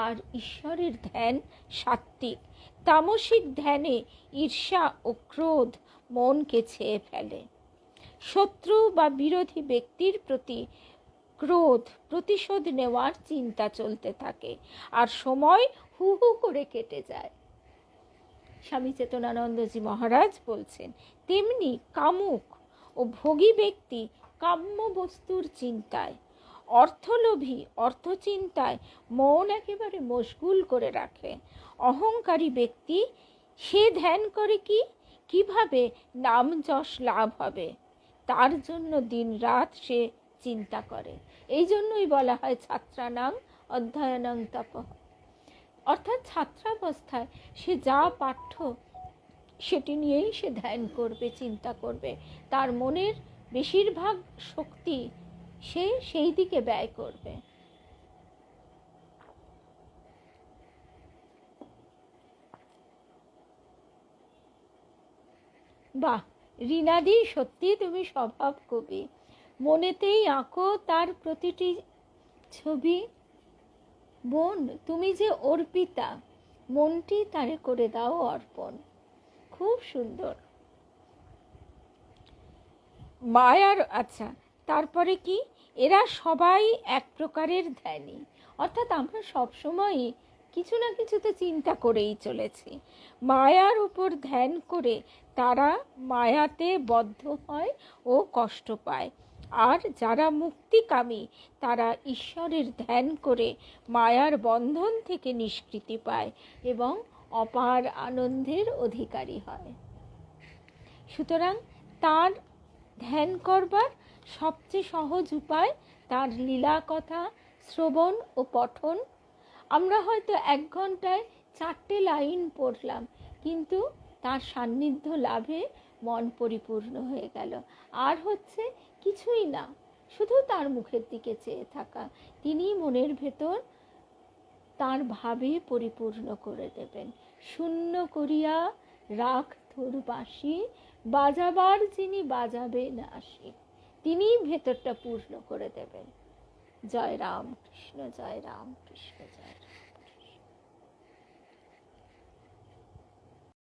[SPEAKER 1] আর ঈশ্বরের ধ্যান সাত্ত্বিক। তামসিক ধ্যানে ঈর্ষা ও ক্রোধ মনকে ছেয়ে ফেলে। শত্রু বা বিরোধী ব্যক্তির প্রতি ক্রোধ, প্রতিশোধ নেওয়ার চিন্তা চলতে থাকে, আর সময় হু হু করে কেটে যায়। স্বামী চেতনানন্দজি মহারাজ বলছেন, তেমনি কামুক ও ভোগী ব্যক্তি কাম্য বস্তুর চিন্তায়, অর্থলোভী অর্থচিন্তায় মন একেবারে মশগুল করে রাখে। অহংকারী ব্যক্তি সে ধ্যান করে কিভাবে নাম যশ লাভ হবে, তার জন্য দিন রাত সে চিন্তা করে। এই জন্যই বলা হয় ছাত্রানাং অধ্যয়নং তপঃ। অর্থাৎ ছাত্রাবস্থায় সে যা পাঠ্য সেটি নিয়েই সে ধ্যান করবে, চিন্তা করবে। তার মনের বেশিরভাগ শক্তি সে সেই দিকে ব্যয় করবে। বাহ রীনাদি, সত্যি তুমি স্বভাব কবি, মনেতেই আঁকো তার প্রতিটি ছবি। বোন তুমি যে অর্পিতা, মনটি তারে করে দাও অর্পণ। খুব সুন্দর। মায়ার আচ্ছা, তারপরে কি, এরা সবাই এক প্রকারের ধ্যানী। অর্থাৎ আমরা সবসময়ই কিছু না কিছু তো চিন্তা করেই চলেছি। মায়ার উপর ধ্যান করে তারা মায়াতে বদ্ধ হয় ও কষ্ট পায়। আর যারা মুক্তিকামী তারা ঈশ্বরের ধ্যান করে মায়ার বন্ধন থেকে নিষ্কৃতি পায় এবং অপার আনন্দের অধিকারী হয়। সুতরাং তার ধ্যান করবার সবচেয়ে সহজ উপায় তার লীলা কথা শ্রবণ ও পঠন। আমরা হয়তো 1 ঘন্টায় 4টে লাইন পড়লাম, কিন্তু তার সান্নিধ্য লাভে মন পরিপূর্ণ হয়ে গেল। আর হচ্ছে কিছুই না, শুধু তার মুখের দিকে চেয়ে থাকা। তিনি মনের ভেতর তার ভাবে পরিপূর্ণ করে দেবেন। শূন্য করিয়া রাখ তোর বাঁশি, বাজাবার যিনি বাজাবে না আসি, তিনি ভেতরটা পূর্ণ করে দেবেন। জয় রাম কৃষ্ণ, জয় রাম কৃষ্ণ, জয়।